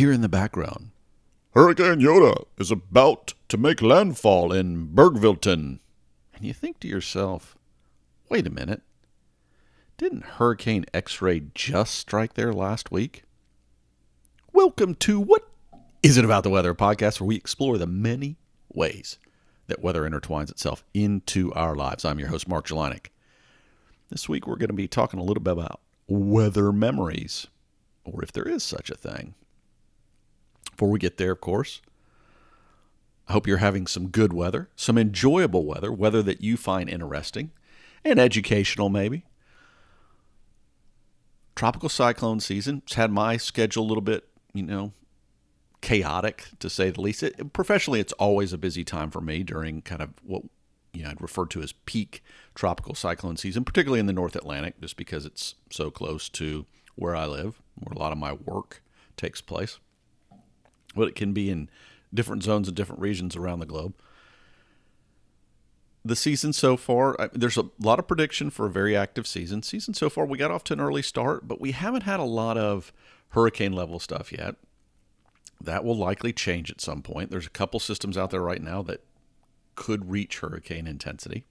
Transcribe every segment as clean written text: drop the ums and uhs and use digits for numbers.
hear in the background, Hurricane Yoda is about to make landfall in Bergvilleton. And you think to yourself, wait a minute. Didn't Hurricane X-Ray just strike there last week? Welcome to What Is It About the Weather, podcast where we explore the many ways that weather intertwines itself into our lives. I'm your host, Mark Jelinek. This week we're going to be talking a little bit about weather memories, or if there is such a thing. Before we get there, of course, I hope you're having some good weather, some enjoyable weather, weather that you find interesting and educational maybe. Tropical cyclone season. It's had my schedule a little bit, chaotic to say the least. Professionally, it's always a busy time for me during kind of what I'd refer to as peak tropical cyclone season, particularly in the North Atlantic, just because it's so close to where I live, where a lot of my work takes place. But it can be in different zones and different regions around the globe. The season so far, there's a lot of prediction for a very active season. Season so far, we got off to an early start, but we haven't had a lot of hurricane level stuff yet. That will likely change at some point. There's a couple systems out there right now that could reach hurricane intensity,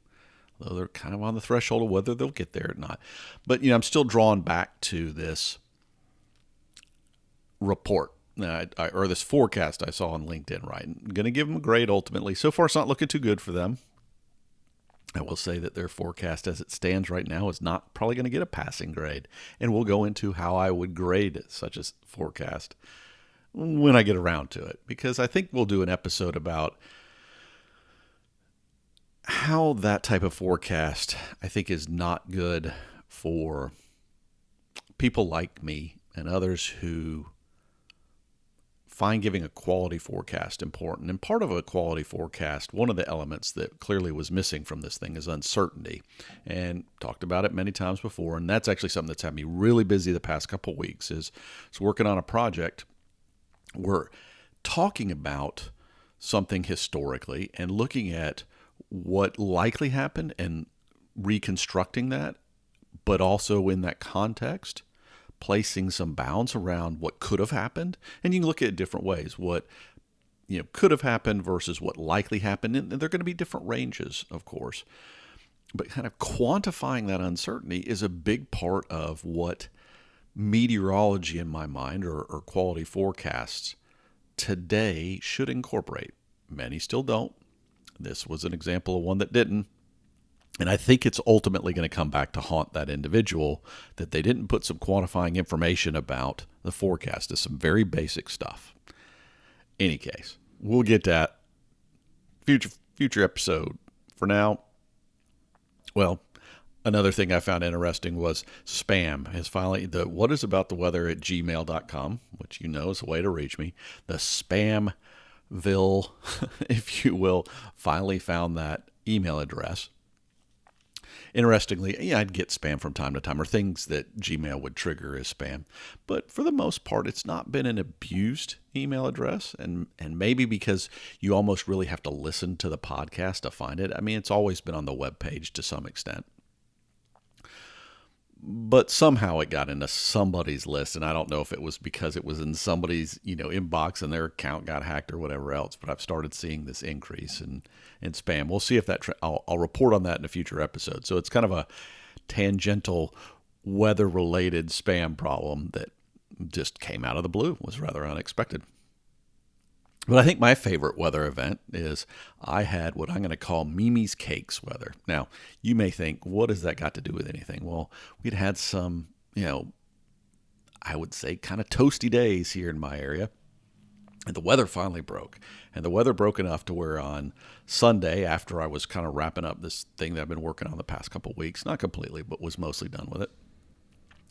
though they're kind of on the threshold of whether they'll get there or not. But, I'm still drawn back to this report. Or this forecast I saw on LinkedIn, right? I'm going to give them a grade ultimately. So far, it's not looking too good for them. I will say that their forecast as it stands right now is not probably going to get a passing grade. And we'll go into how I would grade such a forecast when I get around to it. Because I think we'll do an episode about how that type of forecast, I think, is not good for people like me and others who find giving a quality forecast important. And part of a quality forecast, one of the elements that clearly was missing from this thing is uncertainty. And talked about it many times before. And that's actually something that's had me really busy the past couple of weeks is working on a project. We're talking about something historically and looking at what likely happened and reconstructing that, but also in that context, placing some bounds around what could have happened. And you can look at it different ways. What could have happened versus what likely happened. And they're going to be different ranges, of course. But kind of quantifying that uncertainty is a big part of what meteorology in my mind or quality forecasts today should incorporate. Many still don't. This was an example of one that didn't. And I think it's ultimately going to come back to haunt that individual that they didn't put some quantifying information about the forecast. It's some very basic stuff. Any case, we'll get to that future episode. For now, well, another thing I found interesting was spam has finally, what is about the weather at gmail.com, which is a way to reach me. The Spamville, if you will, finally found that email address. Interestingly, I'd get spam from time to time, or things that Gmail would trigger as spam. But for the most part, it's not been an abused email address. And maybe because you almost really have to listen to the podcast to find it. It's always been on the webpage to some extent. But somehow it got into somebody's list, and I don't know if it was because it was in somebody's inbox and their account got hacked or whatever else. But I've started seeing this increase in spam. We'll see if that I'll report on that in a future episode. So it's kind of a tangential weather-related spam problem that just came out of the blue. It was rather unexpected. But I think my favorite weather event is I had what I'm going to call Mimi's Cakes weather. Now, you may think, what has that got to do with anything? Well, we'd had some, I would say kind of toasty days here in my area. And the weather finally broke. And the weather broke enough to where on Sunday, after I was kind of wrapping up this thing that I've been working on the past couple of weeks, not completely, but was mostly done with it,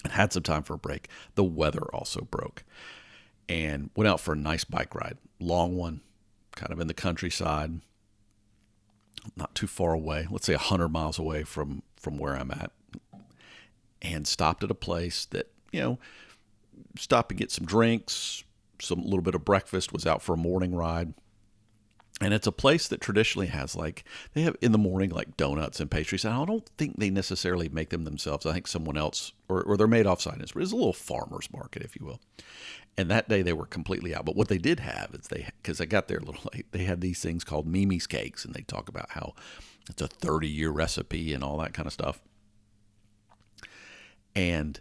and had some time for a break, the weather also broke. And went out for a nice bike ride, long one, kind of in the countryside, not too far away, let's say 100 miles away from where I'm at, and stopped at a place that, stopped to get some drinks, some little bit of breakfast, was out for a morning ride, And it's a place that traditionally has, like, they have in the morning like donuts and pastries. And I don't think they necessarily make them themselves. I think someone else, or they're made offsite. It's a little farmer's market, if you will. And that day they were completely out. But what they did have is because I got there a little late, they had these things called Mimi's cakes. And they talk about how it's a 30-year recipe and all that kind of stuff. And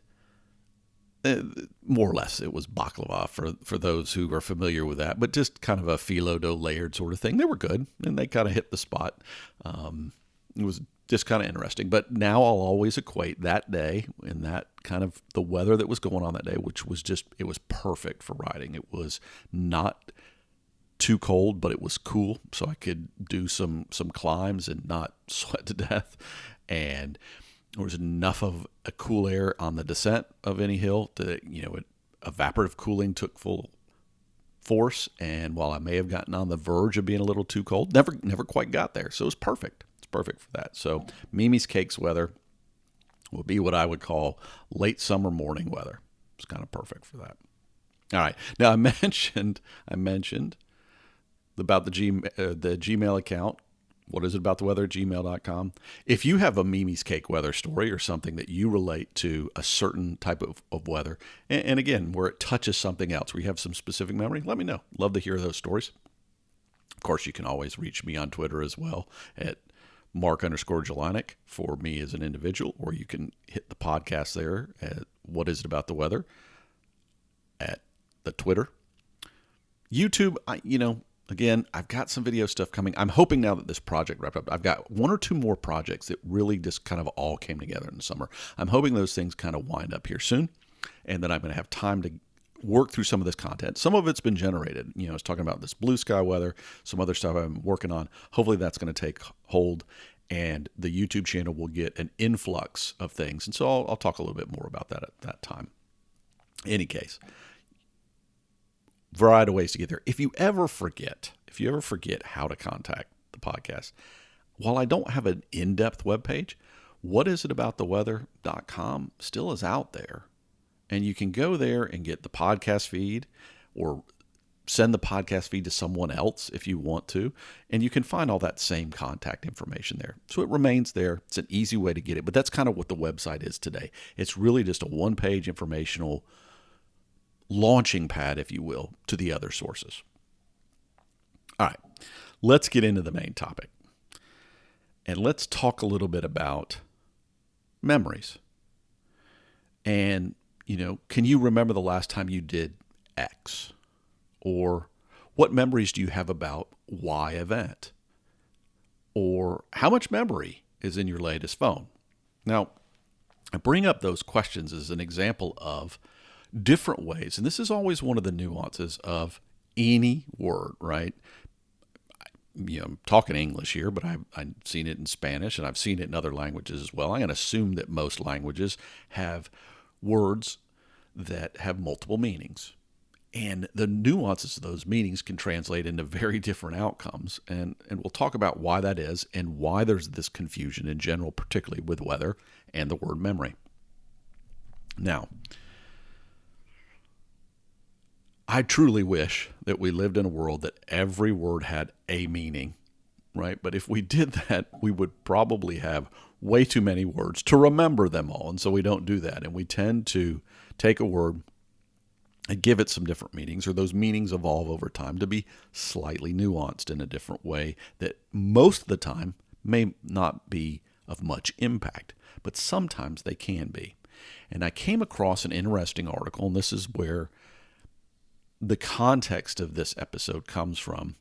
more or less, it was baklava for those who are familiar with that, but just kind of a phyllo dough layered sort of thing. They were good, and they kind of hit the spot. It was just kind of interesting. But now I'll always equate that day and that kind of the weather that was going on that day, which was it was perfect for riding. It was not too cold, but it was cool, so I could do some climbs and not sweat to death. And there was enough of a cool air on the descent of any hill that, evaporative cooling took full force. And while I may have gotten on the verge of being a little too cold, never quite got there. So it was perfect. It's perfect for that. So Mimi's Cakes weather will be what I would call late summer morning weather. It's kind of perfect for that. All right. Now I mentioned about the Gmail account. What is it about the weather at gmail.com? If you have a Mimi's Cake weather story or something that you relate to a certain type of weather, and again, where it touches something else, where you have some specific memory, let me know. Love to hear those stories. Of course, you can always reach me on Twitter as well at Mark_Jelinek for me as an individual, or you can hit the podcast there at What Is It About the Weather at the Twitter. YouTube, again, I've got some video stuff coming. I'm hoping now that this project wrapped up, I've got one or two more projects that really just kind of all came together in the summer. I'm hoping those things kind of wind up here soon, and then I'm going to have time to work through some of this content. Some of it's been generated. I was talking about this blue sky weather, some other stuff I'm working on. Hopefully that's going to take hold, and the YouTube channel will get an influx of things. And so I'll talk a little bit more about that at that time. In any case, variety of ways to get there. If you ever forget how to contact the podcast, while I don't have an in-depth webpage, whatisabouttheweather.com still is out there. And you can go there and get the podcast feed or send the podcast feed to someone else if you want to. And you can find all that same contact information there. So it remains there. It's an easy way to get it. But that's kind of what the website is today. It's really just a one-page informational launching pad, if you will, to the other sources. All right, let's get into the main topic. And let's talk a little bit about memories. And, can you remember the last time you did X? Or what memories do you have about Y event? Or how much memory is in your latest phone? Now, I bring up those questions as an example of different ways. And this is always one of the nuances of any word, right? I'm talking English here, but I've seen it in Spanish and I've seen it in other languages as well. I'm going to assume that most languages have words that have multiple meanings. And the nuances of those meanings can translate into very different outcomes. And we'll talk about why that is and why there's this confusion in general, particularly with weather and the word memory. Now, I truly wish that we lived in a world that every word had a meaning, right? But if we did that, we would probably have way too many words to remember them all. And so we don't do that. And we tend to take a word and give it some different meanings, or those meanings evolve over time to be slightly nuanced in a different way that most of the time may not be of much impact, but sometimes they can be. And I came across an interesting article, and this is where the context of this episode comes from,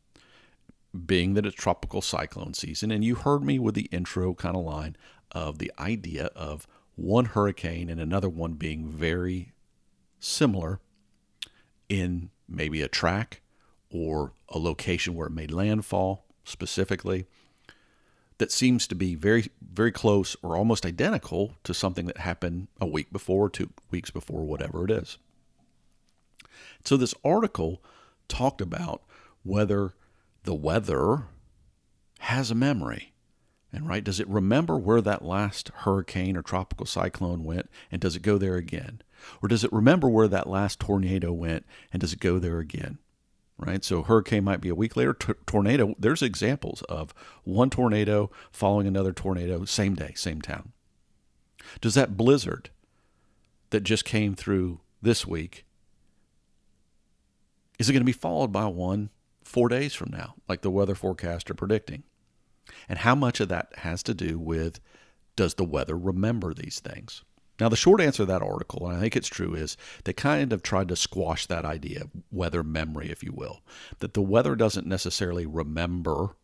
being that it's tropical cyclone season. And you heard me with the intro kind of line of the idea of one hurricane and another one being very similar in maybe a track or a location where it made landfall specifically, that seems to be very, very close or almost identical to something that happened a week before, 2 weeks before, whatever it is. So this article talked about whether the weather has a memory. And right, does it remember where that last hurricane or tropical cyclone went, and does it go there again? Or does it remember where that last tornado went, and does it go there again? right? So hurricane might be a week later. Tornado, there's examples of one tornado following another tornado, same day, same town. Does that blizzard that just came through this week, is it going to be followed by one 4 days from now, like the weather forecasts are predicting? And how much of that has to do with, does the weather remember these things? Now, the short answer to that article, and I think it's true, is they kind of tried to squash that idea of weather memory, if you will, that the weather doesn't necessarily remember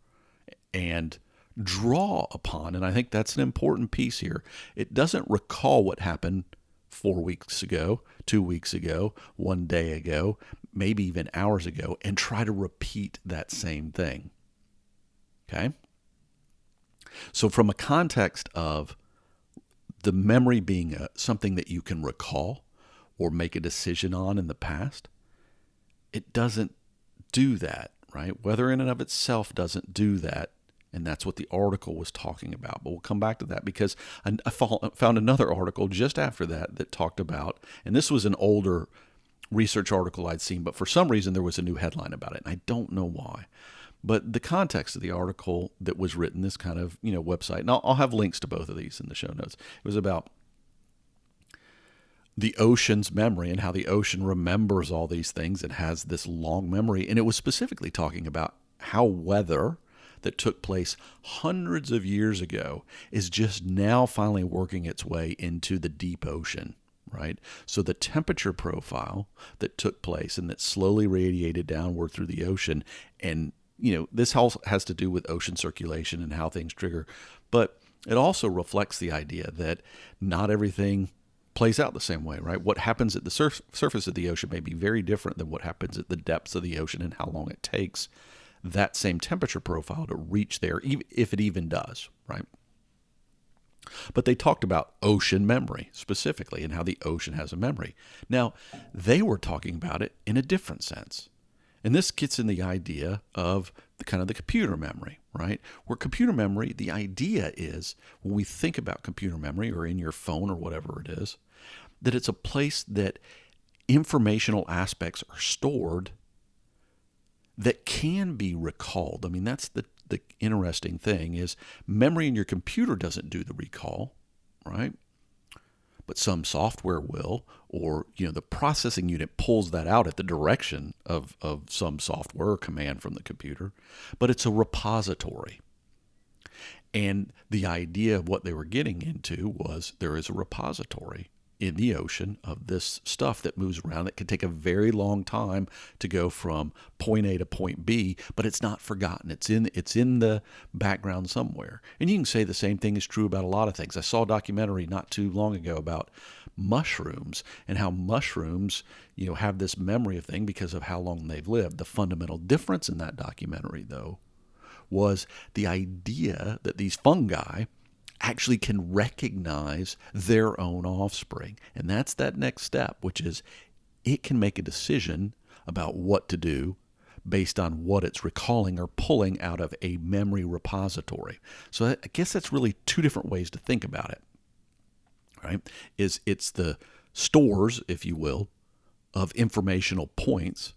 and draw upon, and I think that's an important piece here. It doesn't recall what happened 4 weeks ago, 2 weeks ago, 1 day ago, maybe even hours ago, and try to repeat that same thing. Okay? So from a context of the memory being something that you can recall or make a decision on in the past, it doesn't do that, right? Weather in and of itself doesn't do that. And that's what the article was talking about. But we'll come back to that because I found another article just after that talked about, and this was an older research article I'd seen, but for some reason there was a new headline about it, and I don't know why. But the context of the article that was written, this kind of website, and I'll have links to both of these in the show notes. It was about the ocean's memory and how the ocean remembers all these things. It has this long memory, and it was specifically talking about how weather that took place hundreds of years ago is just now finally working its way into the deep ocean, right? So the temperature profile that took place and that slowly radiated downward through the ocean, and this all has to do with ocean circulation and how things trigger, but it also reflects the idea that not everything plays out the same way, right? What happens at the surface of the ocean may be very different than what happens at the depths of the ocean and how long it takes that same temperature profile to reach there, if it even does, right? But they talked about ocean memory specifically and how the ocean has a memory. Now, they were talking about it in a different sense. And this gets in the idea of the computer memory, right? Where computer memory, the idea is, when we think about computer memory or in your phone or whatever it is, that it's a place that informational aspects are stored that can be recalled. I mean, that's the interesting thing is memory in your computer doesn't do the recall, right? But some software will, or the processing unit pulls that out at the direction of some software or command from the computer. But it's a repository. And the idea of what they were getting into was there is a repository in the ocean of this stuff that moves around. It can take a very long time to go from point A to point B, but it's not forgotten. It's in the background somewhere. And you can say the same thing is true about a lot of things. I saw a documentary not too long ago about mushrooms and how mushrooms, have this memory of thing because of how long they've lived. The fundamental difference in that documentary, though, was the idea that these fungi actually can recognize their own offspring. And that's that next step, which is it can make a decision about what to do based on what it's recalling or pulling out of a memory repository. So I guess that's really two different ways to think about it, right? It's the stores, if you will, of informational points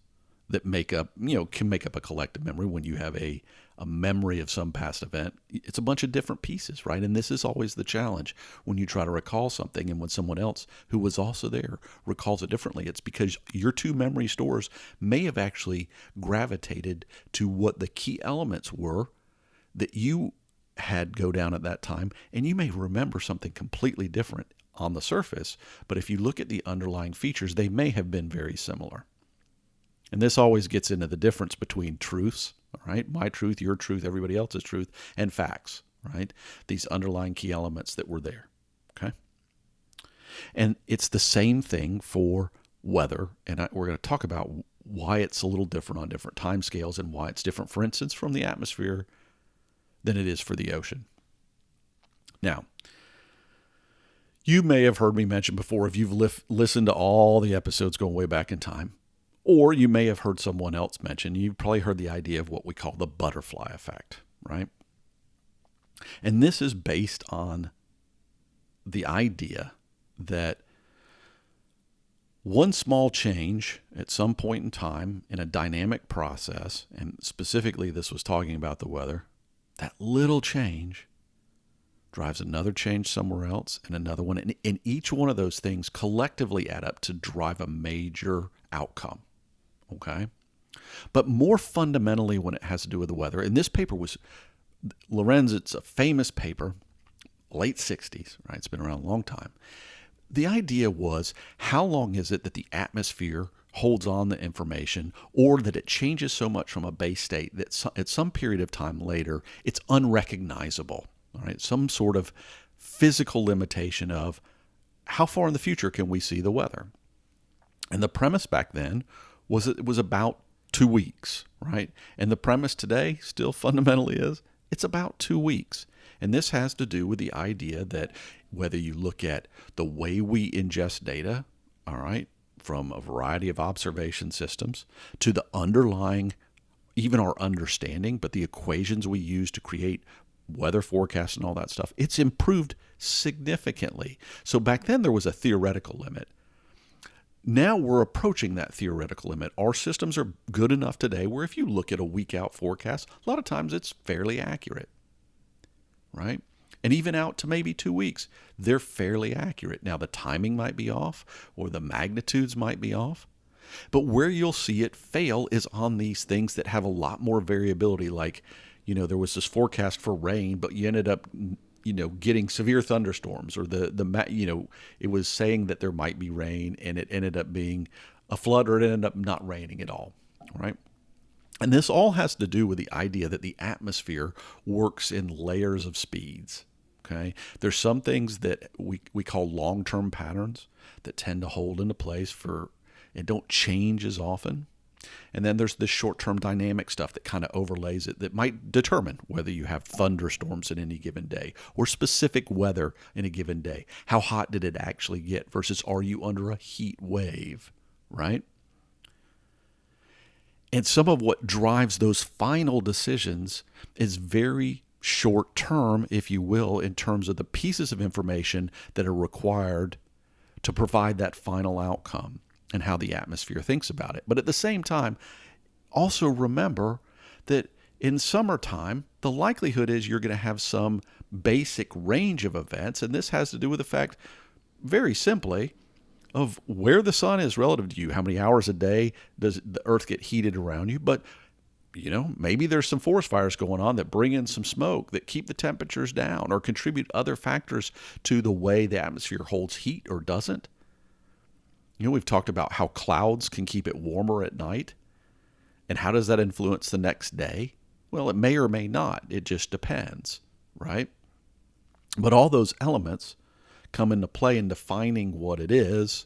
that make up, can make up a collective memory. When you have a memory of some past event, it's a bunch of different pieces, right? And this is always the challenge when you try to recall something, and when someone else who was also there recalls it differently. It's because your two memory stores may have actually gravitated to what the key elements were that you had go down at that time, and you may remember something completely different on the surface, but if you look at the underlying features, they may have been very similar. And this always gets into the difference between truths, right? My truth, your truth, everybody else's truth, and facts, right? These underlying key elements that were there, okay? And it's the same thing for weather, and we're going to talk about why it's a little different on different time scales and why it's different, for instance, from the atmosphere than it is for the ocean. Now, you may have heard me mention before, if you've listened to all the episodes going way back in time, or you may have heard someone else mention, you've probably heard the idea of what we call the butterfly effect, right? And this is based on the idea that One small change at some point in time in a dynamic process, and specifically this was talking about the weather, that little change drives another change somewhere else and another one. And each one of those things collectively add up to drive a major outcome. Okay? But more fundamentally when it has to do with the weather, and this paper was, Lorenz, it's a famous paper, late 60s, right? It's been around a long time. The idea was, how long is it that the atmosphere holds on the information, or that it changes so much from a base state that at some period of time later, it's unrecognizable, all right? Some sort of physical limitation of how far in the future can we see the weather? And the premise back then was it was about 2 weeks, right? And the premise today still fundamentally is it's about 2 weeks. And this has to do with the idea that whether you look at the way we ingest data, all right, from a variety of observation systems to the underlying, even our understanding, but the equations we use to create weather forecasts and all that stuff, it's improved significantly. So back then there was a theoretical limit. Now we're approaching that theoretical limit. Our systems are good enough today where if you look at a week out forecast, a lot of times it's fairly accurate, right? And even out to maybe 2 weeks, they're fairly accurate. Now the timing might be off or the magnitudes might be off, but where you'll see it fail is on these things that have a lot more variability. Like, there was this forecast for rain, but you ended up, getting severe thunderstorms, or it was saying that there might be rain and it ended up being a flood, or it ended up not raining at all, right? And this all has to do with the idea that the atmosphere works in layers of speeds. Okay, there's some things that we call long-term patterns that tend to hold into place and don't change as often. And then there's this short-term dynamic stuff that kind of overlays it that might determine whether you have thunderstorms in any given day or specific weather in a given day. How hot did it actually get versus are you under a heat wave, right? And some of what drives those final decisions is very short term, if you will, in terms of the pieces of information that are required to provide that final outcome and how the atmosphere thinks about it. But at the same time, also remember that in summertime, the likelihood is you're going to have some basic range of events. And this has to do with the fact, very simply, of where the sun is relative to you. How many hours a day does the earth get heated around you? But maybe there's some forest fires going on that bring in some smoke that keep the temperatures down or contribute other factors to the way the atmosphere holds heat or doesn't. We've talked about how clouds can keep it warmer at night. And how does that influence the next day? Well, it may or may not. It just depends, right? But all those elements come into play in defining what it is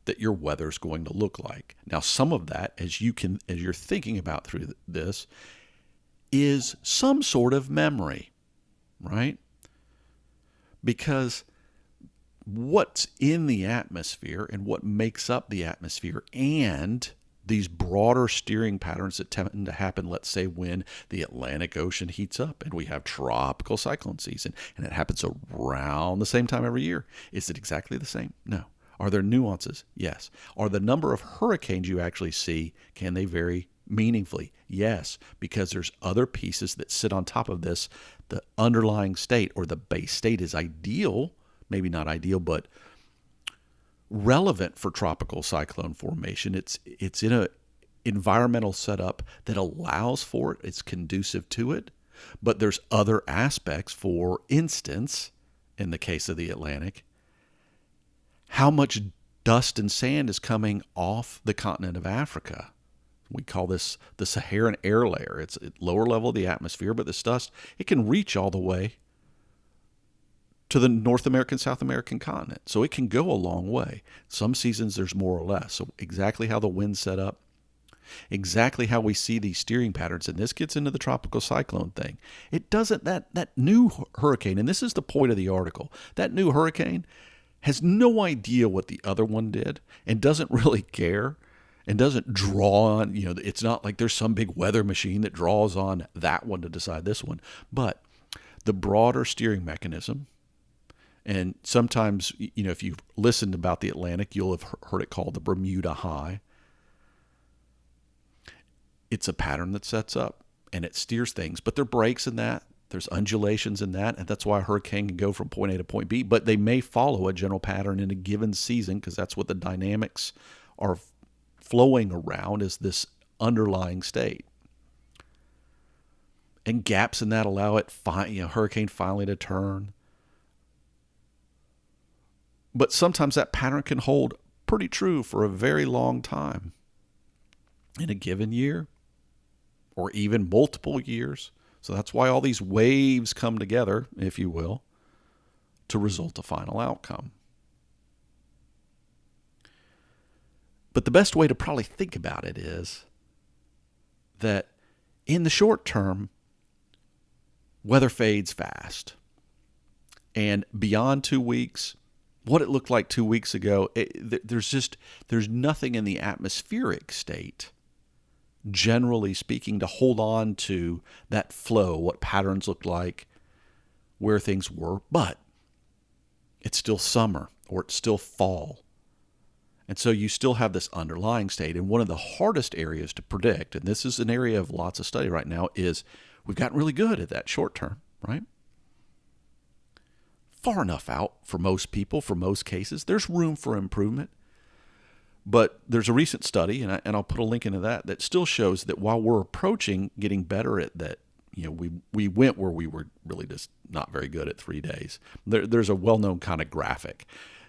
that your weather's going to look like. Now, some of that, as you're thinking about through this, is some sort of memory, right? Because what's in the atmosphere and what makes up the atmosphere and these broader steering patterns that tend to happen, let's say, when the Atlantic Ocean heats up and we have tropical cyclone season, and it happens around the same time every year. Is it exactly the same? No. Are there nuances? Yes. Are the number of hurricanes you actually see, can they vary meaningfully? Yes, because there's other pieces that sit on top of this. The underlying state or the base state is ideal, maybe not ideal, but relevant for tropical cyclone formation. It's in an environmental setup that allows for it. It's conducive to it. But there's other aspects, for instance, in the case of the Atlantic, how much dust and sand is coming off the continent of Africa. We call this the Saharan Air Layer. It's at lower level of the atmosphere, but this dust, it can reach all the way to the North American, South American continent. So it can go a long way. Some seasons there's more or less. So exactly how the wind's set up, exactly how we see these steering patterns, and this gets into the tropical cyclone thing. It doesn't, that new hurricane, and this is the point of the article, that new hurricane has no idea what the other one did and doesn't really care and doesn't draw on, it's not like there's some big weather machine that draws on that one to decide this one. But the broader steering mechanism And sometimes, if you've listened about the Atlantic, you'll have heard it called the Bermuda High. It's a pattern that sets up and it steers things, but there are breaks in that. There's undulations in that, and that's why a hurricane can go from point A to point B, but they may follow a general pattern in a given season because that's what the dynamics are flowing around, is this underlying state. And gaps in that allow hurricane finally to turn. But sometimes that pattern can hold pretty true for a very long time in a given year or even multiple years. So that's why all these waves come together, if you will, to result a final outcome. But the best way to probably think about it is that in the short term, weather fades fast. And beyond 2 weeks, what it looked like 2 weeks ago, there's nothing in the atmospheric state, generally speaking, to hold on to that flow, what patterns look like, where things were. But it's still summer or it's still fall. And so you still have this underlying state. And one of the hardest areas to predict, and this is an area of lots of study right now, is we've gotten really good at that short term, right? Far enough out for most people, for most cases. There's room for improvement. But there's a recent study, and I'll put a link into that still shows that while we're approaching getting better at that, we went where we were really just not very good at 3 days. There's a well-known kind of graphic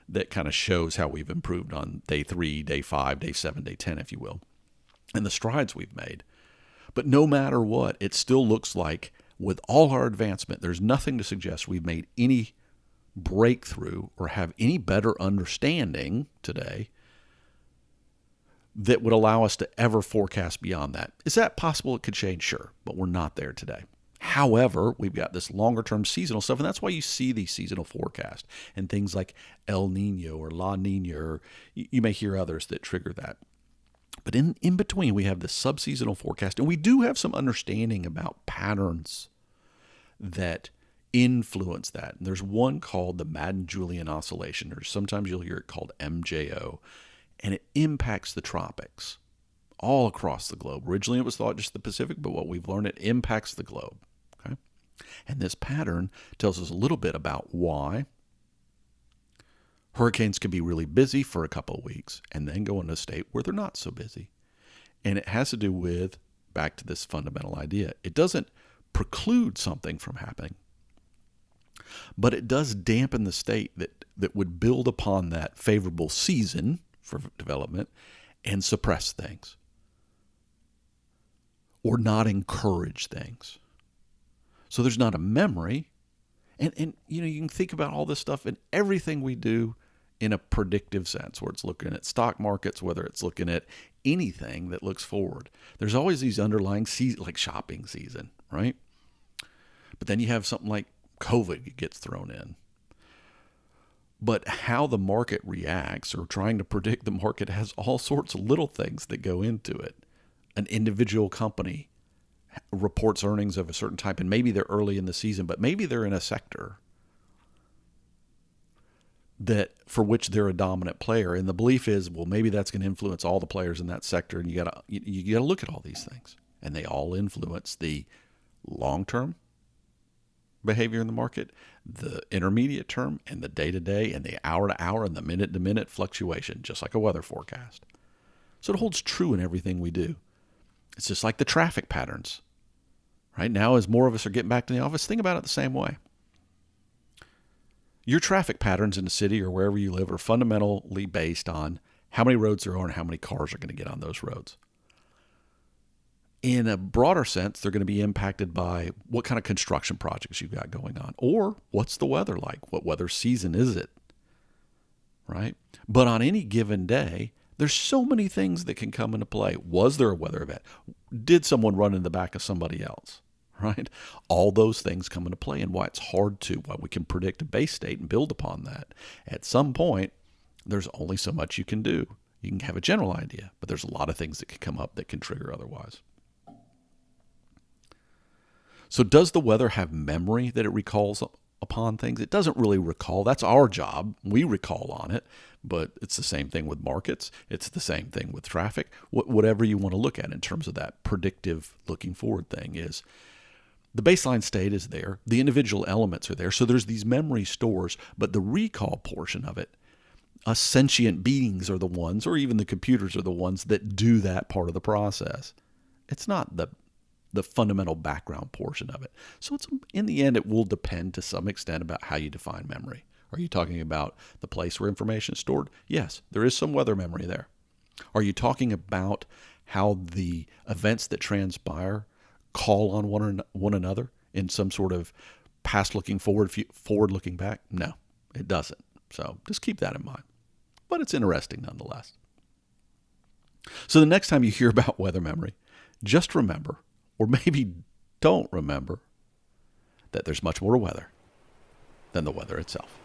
that kind of shows how we've improved on day 3, day 5, day 7, day 10, if you will, and the strides we've made. But no matter what, it still looks like with all our advancement, there's nothing to suggest we've made any breakthrough or have any better understanding today that would allow us to ever forecast beyond that. Is that possible? It could change, sure, but we're not there today. However, we've got this longer-term seasonal stuff, and that's why you see these seasonal forecasts and things like El Nino or La Nina, or you may hear others that trigger that. But in between, we have this subseasonal forecast, and we do have some understanding about patterns that influence that. And there's one called the Madden-Julian Oscillation, or sometimes you'll hear it called MJO, and it impacts the tropics all across the globe. Originally, it was thought just the Pacific, but what we've learned, it impacts the globe. Okay? And this pattern tells us a little bit about why hurricanes can be really busy for a couple of weeks and then go into a state where they're not so busy. And it has to do with, back to this fundamental idea, it doesn't preclude something from happening, but it does dampen the state that would build upon that favorable season for development and suppress things or not encourage things. So there's not a memory. And you can think about all this stuff and everything we do in a predictive sense, where it's looking at stock markets, whether it's looking at anything that looks forward. There's always these underlying seasons, like shopping season, right? But then you have something like COVID gets thrown in. But how the market reacts, or trying to predict the market, has all sorts of little things that go into it. An individual company reports earnings of a certain type, and maybe they're early in the season, but maybe they're in a sector that for which they're a dominant player, and the belief is, well, maybe that's going to influence all the players in that sector, and you got to look at all these things, and they all influence the long-term behavior in the market, the intermediate term, and the day-to-day, and the hour-to-hour, and the minute-to-minute fluctuation, just like a weather forecast. So it holds true in everything we do. It's just like the traffic patterns. Right now, as more of us are getting back to the office, think about it the same way. Your traffic patterns in the city or wherever you live are fundamentally based on how many roads there are and how many cars are going to get on those roads. In a broader sense, they're going to be impacted by what kind of construction projects you've got going on, or what's the weather like? What weather season is it? Right? But on any given day, there's so many things that can come into play. Was there a weather event? Did someone run in the back of somebody else? Right? All those things come into play, and why it's hard to, why we can predict a base state and build upon that. At some point, there's only so much you can do. You can have a general idea, but there's a lot of things that can come up that can trigger otherwise. So does the weather have memory that it recalls upon things. It doesn't really recall. That's our job. We recall on it, but it's the same thing with markets. It's the same thing with traffic. Whatever you want to look at in terms of that predictive looking forward thing is the baseline state is there. The individual elements are there. So there's these memory stores, but the recall portion of it, us sentient beings are the ones, or even the computers are the ones that do that part of the process. It's not the fundamental background portion of it. So it's, in the end, it will depend to some extent about how you define memory. Are you talking about the place where information is stored? Yes, there is some weather memory there. Are you talking about how the events that transpire call on one another in some sort of past looking forward looking back? No, it doesn't. So just keep that in mind. But it's interesting nonetheless. So the next time you hear about weather memory, just remember, or maybe don't remember, that there's much more to weather than the weather itself.